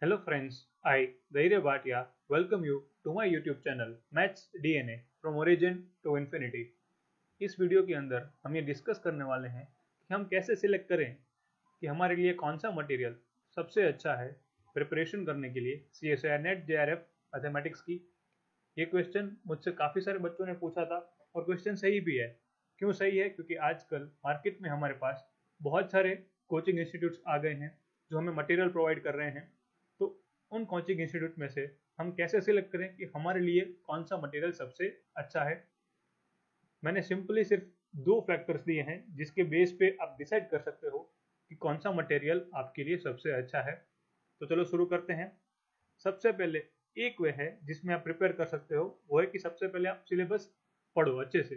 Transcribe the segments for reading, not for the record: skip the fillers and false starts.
Hello friends, I, Dhairya Bhatia, welcome you to my YouTube channel Maths DNA from Origin to Infinity। इस video के अंदर हम ये discuss करने वाले हैं कि हम कैसे सिलेक्ट करें कि हमारे लिए कौन सा मटेरियल सबसे अच्छा है प्रिपरेशन करने के लिए CSIR नेट JRF मैथमेटिक्स की। ये क्वेश्चन मुझसे काफ़ी सारे बच्चों ने पूछा था और क्वेश्चन सही भी है। क्यों सही है? क्योंकि आजकल मार्केट में हमारे पास बहुत सारे कोचिंग इंस्टीट्यूट्स आ गए हैं जो हमें मटेरियल प्रोवाइड कर रहे हैं। तो उन कोचिंग इंस्टीट्यूट में से हम कैसे सिलेक्ट करें कि हमारे लिए कौन सा मटेरियल सबसे अच्छा है। मैंने सिंपली सिर्फ दो फैक्टर्स दिए हैं जिसके बेस पे आप डिसाइड कर सकते हो कि कौन सा मटेरियल आपके लिए सबसे अच्छा है। तो चलो शुरू करते हैं। सबसे पहले एक वे है जिसमें आप प्रिपेयर कर सकते हो, वो है कि सबसे पहले आप सिलेबस पढ़ो अच्छे से।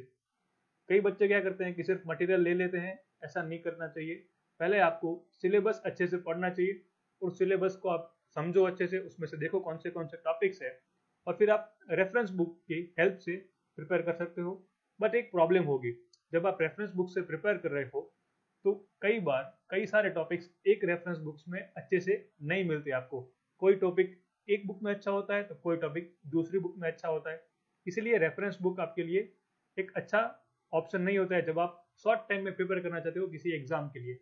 कई बच्चे क्या करते हैं कि सिर्फ मटेरियल ले लेते हैं, ऐसा नहीं करना चाहिए। पहले आपको सिलेबस अच्छे से पढ़ना चाहिए और सिलेबस को आप समझो अच्छे से, उसमें से देखो कौन से टॉपिक्स है और फिर आप रेफरेंस बुक की हेल्प से प्रिपेयर कर सकते हो। बट एक प्रॉब्लम होगी, जब आप रेफरेंस बुक से प्रिपेयर कर रहे हो तो कई बार कई सारे टॉपिक्स एक रेफरेंस बुक्स में अच्छे से नहीं मिलते आपको। कोई टॉपिक एक बुक में अच्छा होता है तो कोई टॉपिक दूसरी बुक में अच्छा होता है। इसलिए रेफरेंस बुक आपके लिए एक अच्छा ऑप्शन नहीं होता है जब आप शॉर्ट टाइम में प्रिपेयर करना चाहते हो किसी एग्जाम के लिए।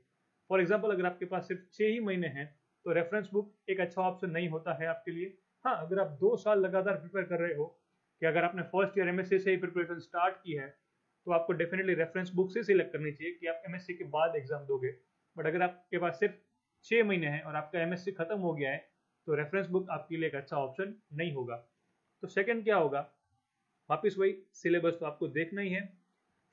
फॉर एग्जाम्पल, अगर आपके पास सिर्फ 6 ही महीने हैं तो रेफरेंस बुक एक अच्छा ऑप्शन नहीं होता है आपके लिए। हाँ, अगर आप 2 साल लगातार प्रिपेयर कर रहे हो, कि अगर आपने फर्स्ट ईयर MSc से ही प्रिपरेशन स्टार्ट की है तो आपको डेफिनेटली रेफरेंस बुक से सिलेक्ट करनी चाहिए कि आप MSc के बाद एग्जाम दोगे। बट अगर आपके पास सिर्फ 6 महीने हैं और आपका MSc खत्म हो गया है तो रेफरेंस बुक आपके लिए एक अच्छा ऑप्शन नहीं होगा। तो सेकंड क्या होगा, वापिस वही सिलेबस तो आपको देखना ही है।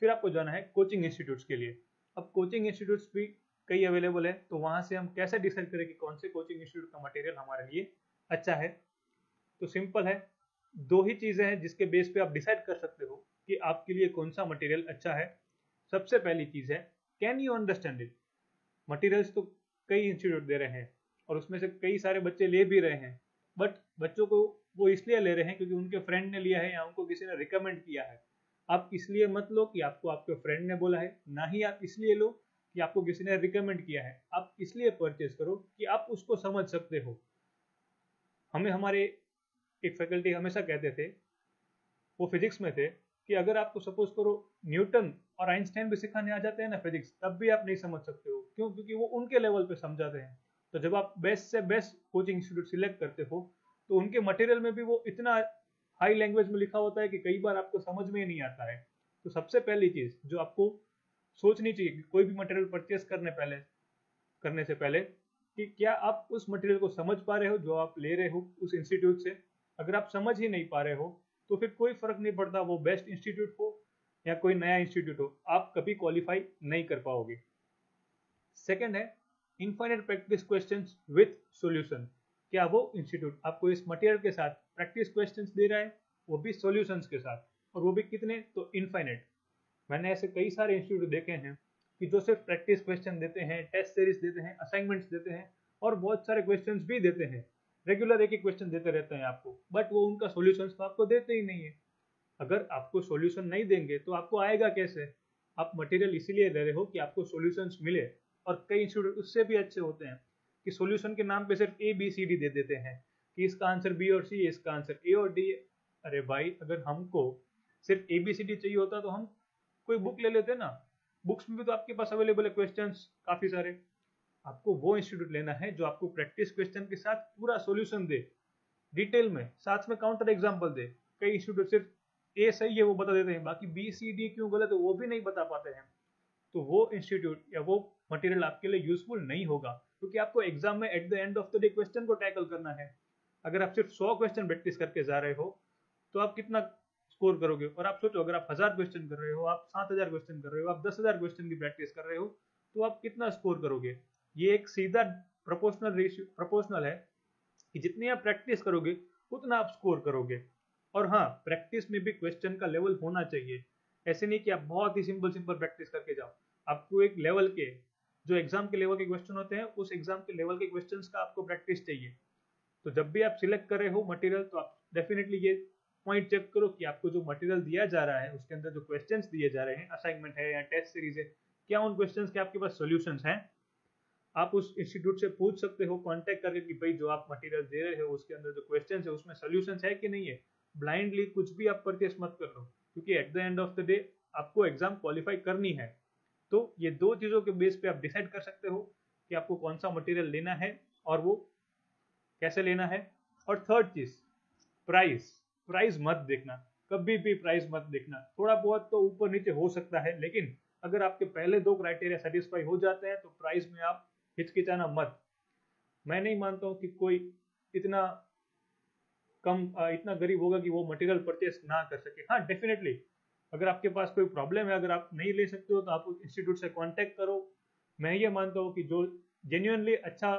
फिर आपको जाना है कोचिंग इंस्टीट्यूट्स के लिए। अब कोचिंग इंस्टीट्यूट्स भी कई अवेलेबल है, तो वहां से हम कैसे डिसाइड करें कि कौन से कोचिंग इंस्टीट्यूट का मटेरियल हमारे लिए अच्छा है। तो सिंपल है, दो ही चीजें हैं जिसके बेस पे आप डिसाइड कर सकते हो कि आपके लिए कौन सा मटेरियल अच्छा है। सबसे पहली चीज है, can you understand it. Materials तो कई इंस्टीट्यूट दे रहे हैं और उसमें से कई सारे बच्चे ले भी रहे हैं, बट बच्चों को वो इसलिए ले रहे हैं क्योंकि उनके फ्रेंड ने लिया है या उनको किसी ने रिकमेंड किया है। आप इसलिए मत लो कि आपको आपके फ्रेंड ने बोला है, ना ही आप इसलिए लो कि आपको किसी ने रिकमेंड किया है। आप इसलिए परचेज करो कि आप उसको समझ सकते हो। हमें हमारे एक फैकल्टी हमेशा कहते थे, वो फिजिक्स में थे, कि अगर आपको सपोज करो न्यूटन और आइंस्टाइन भी सिखाने आ जाते हैं ना फिजिक्स, तब भी आप नहीं समझ सकते हो। क्यों? क्योंकि वो उनके लेवल पे समझाते हैं। तो जब आप बेस्ट से बेस्ट कोचिंग इंस्टीट्यूट सिलेक्ट करते हो तो उनके मटेरियल में भी वो इतना हाई लैंग्वेज में लिखा होता है कि कई बार आपको समझ में ही नहीं आता है। तो सबसे पहली चीज जो आपको सोचनी चाहिए कि कोई भी मटेरियल परचेस करने से पहले, कि क्या आप उस मटेरियल को समझ पा रहे हो जो आप ले रहे हो उस इंस्टीट्यूट से। अगर आप समझ ही नहीं पा रहे हो तो फिर कोई फर्क नहीं पड़ता वो बेस्ट इंस्टीट्यूट हो या कोई नया इंस्टीट्यूट हो, आप कभी क्वालिफाई नहीं कर पाओगे। सेकंड है, infinite practice questions with solution. क्या वो इंस्टीट्यूट आपको इस मटेरियल के साथ प्रैक्टिस क्वेश्चंस दे रहा है, वो भी सॉल्यूशंस के साथ, और वो भी कितने? तो इनफाइनाइट। मैंने ऐसे कई सारे इंस्टीट्यूट देखे हैं कि जो सिर्फ प्रैक्टिस क्वेश्चन देते हैं, टेस्ट सीरीज देते हैं, असाइनमेंट्स देते हैं और बहुत सारे क्वेश्चंस भी देते हैं। रेगुलर एक ही क्वेश्चन देते रहते हैं आपको, बट वो उनका सॉल्यूशंस तो आपको देते ही नहीं है। अगर आपको सॉल्यूशन नहीं देंगे तो आपको आएगा कैसे? आप मटेरियल इसीलिए ले रहे हो कि आपको सॉल्यूशंस मिले। और कई इंस्टीट्यूट उससे भी अच्छे होते हैं कि सॉल्यूशन के नाम पे सिर्फ ABCD दे देते हैं कि इसका आंसर B और C, इसका आंसर A और D। अरे भाई, अगर हमको सिर्फ ABCD चाहिए होता तो हम कोई बुक ले लेते ना। बुक्स में भी तो आपके पास अवेलेबल है क्वेश्चंस काफी सारे। आपको वो इंस्टीट्यूट लेना है जो आपको प्रैक्टिस क्वेश्चन के साथ पूरा सॉल्यूशन दे, डिटेल में, साथ में काउंटर एग्जांपल दे। कई इंस्टीट्यूट सिर्फ A सही है वो बता देते हैं, बाकी B C D क्यों गलत है वो भी नहीं बता पाते हैं। तो वो इंस्टीट्यूट या वो मटेरियल आपके लिए यूजफुल नहीं होगा, क्योंकि आपको एग्जाम में at the end of the day question को टैकल करना है। अगर आप सिर्फ 100 क्वेश्चन प्रैक्टिस करके जा रहे हो तो आप कितना स्कोर करोगे? और आप सोचो, अगर आप 1000 क्वेश्चन कर रहे हो, आप 7000 क्वेश्चन कर रहे हो, आप 10,000 क्वेश्चन की प्रैक्टिस कर रहे हो, तो आप कितना स्कोर करोगे? ये एक सीधा प्रोपोर्शनल है कि जितनी आप प्रैक्टिस करोगे उतना आप स्कोर करोगे। और हाँ, प्रैक्टिस में भी क्वेश्चन का लेवल होना चाहिए। ऐसे नहीं कि आप बहुत ही सिंपल सिंपल प्रैक्टिस करके जाओ। आपको एक लेवल के, जो एग्जाम के लेवल के क्वेश्चन होते हैं, उस एग्जाम के लेवल के क्वेश्चंस का आपको प्रैक्टिस चाहिए। तो जब भी आप सिलेक्ट कर रहे हो मटेरियल तो आप डेफिनेटली ये पॉइंट चेक करो कि आपको जो मटेरियल दिया जा रहा है उसके अंदर जो क्वेश्चंस दिए जा रहे हैं, असाइनमेंट है या टेस्ट सीरीज है, क्या उन क्वेश्चंस के आपके पास सॉल्यूशंस हैं। आप उस इंस्टीट्यूट से पूछ सकते हो कांटेक्ट करके कि भाई जो आप मटेरियल दे रहे हो उसके अंदर जो क्वेश्चन है उसमें सोल्यूशन है कि नहीं है। ब्लाइंडली कुछ भी आप परचेस मत कर लो, क्योंकि at the end of the day आपको एग्जाम क्वालिफाई करनी है। तो ये दो चीजों के बेस पे आप डिसाइड कर सकते हो कि आपको कौन सा मटेरियल लेना है और वो कैसे लेना है। और थर्ड चीज, प्राइस। प्राइस मत देखना, कभी भी प्राइस मत देखना। थोड़ा बहुत तो ऊपर नीचे हो सकता है, लेकिन अगर आपके पहले दो क्राइटेरिया सेटिस्फाई हो जाते हैं तो प्राइस में आप हिचकिचाना मत। मैं नहीं मानता हूँ कि कोई इतना इतना गरीब होगा कि वो मटेरियल परचेस ना कर सके। हाँ डेफिनेटली, अगर आपके पास कोई प्रॉब्लम है, अगर आप नहीं ले सकते हो तो आप इंस्टीट्यूट से कांटेक्ट करो। मैं ये मानता हूँ कि जो जेन्युइनली अच्छा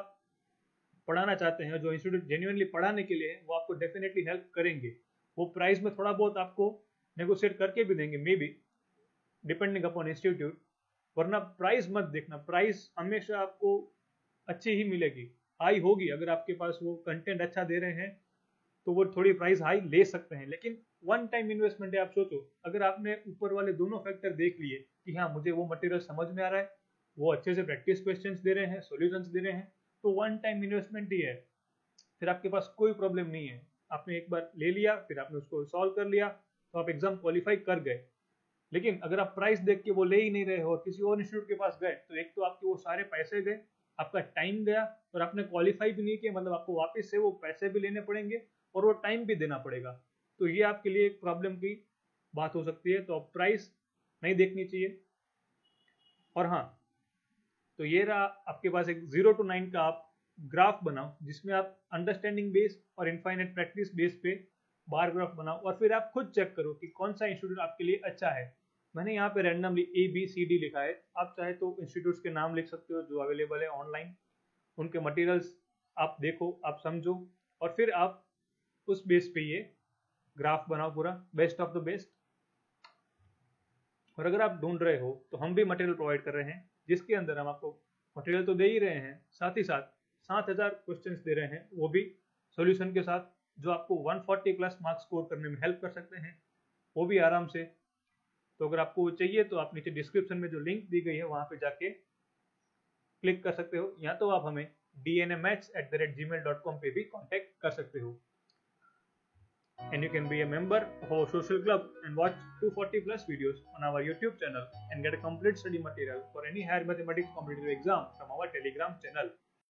पढ़ाना चाहते हैं, जो इंस्टीट्यूट जेन्युइनली पढ़ाने के लिए है, वो आपको डेफिनेटली हेल्प करेंगे। वो प्राइस में थोड़ा बहुत आपको नेगोशिएट करके भी देंगे, may be depending upon institute. वरना प्राइस मत देखना, प्राइस हमेशा आपको अच्छी ही मिलेगी, हाई होगी। अगर आपके पास वो कंटेंट अच्छा दे रहे हैं तो वो थोड़ी प्राइस हाई ले सकते हैं, लेकिन वन टाइम इन्वेस्टमेंट है। आप सोचो, अगर आपने ऊपर वाले दोनों फैक्टर देख लिए कि हाँ मुझे वो मटेरियल समझ में आ रहा है, वो अच्छे से प्रैक्टिस क्वेश्चंस दे रहे हैं, सॉल्यूशंस दे रहे हैं, तो वन टाइम इन्वेस्टमेंट ही है। फिर आपके पास कोई प्रॉब्लम नहीं है। आपने एक बार ले लिया, फिर आपने उसको सॉल्व कर लिया, तो आप एग्जाम क्वालिफाई कर गए। लेकिन अगर आप प्राइस देख के वो ले ही नहीं रहे हो और किसी और इंस्टीट्यूट के पास गए, तो एक तो आपके वो सारे पैसे गए, आपका टाइम गया, और आपने क्वालिफाई भी नहीं किया, मतलब आपको वापस से वो पैसे भी लेने पड़ेंगे और वो टाइम भी देना पड़ेगा। तो ये आपके लिए एक प्रॉब्लम की बात हो सकती है। तो आप प्राइस नहीं देखनी चाहिए। और हाँ, तो ये रहा आपके पास एक 0 to 9 का आप ग्राफ बनाओ, जिसमें आप अंडरस्टैंडिंग बेस और इनफाइनाइट प्रैक्टिस बेस पे बार ग्राफ बनाओ, और फिर आप खुद चेक करो कि कौन सा इंस्टीट्यूट आपके लिए अच्छा है। मैंने यहाँ पे रैंडमली ABCD लिखा है, आप चाहे तो इंस्टीट्यूट्स के नाम लिख सकते हो जो अवेलेबल है ऑनलाइन। उनके मटेरियल्स आप देखो, आप समझो, और फिर आप उस बेस पे ये ग्राफ बनाओ, पूरा बेस्ट ऑफ द बेस्ट। और अगर आप ढूंढ रहे हो तो हम भी मटेरियल प्रोवाइड कर रहे हैं, जिसके अंदर हम आपको मटेरियल तो दे ही रहे हैं, साथ ही साथ 7000 क्वेश्चंस दे रहे हैं, वो भी सॉल्यूशन के साथ, जो आपको 140 प्लस मार्क्स स्कोर करने में हेल्प कर सकते हैं, वो भी आराम से। तो अगर आपको चाहिए तो आप नीचे डिस्क्रिप्शन में जो लिंक दी गई है वहां पे जाके क्लिक कर सकते हो, या तो आप हमें dnamaths@gmail.com पे भी कांटेक्ट कर सकते हो। And you can be a member of our social club and watch 240 plus videos on our YouTube channel and get a complete study material for any higher mathematics competitive exam from our Telegram channel.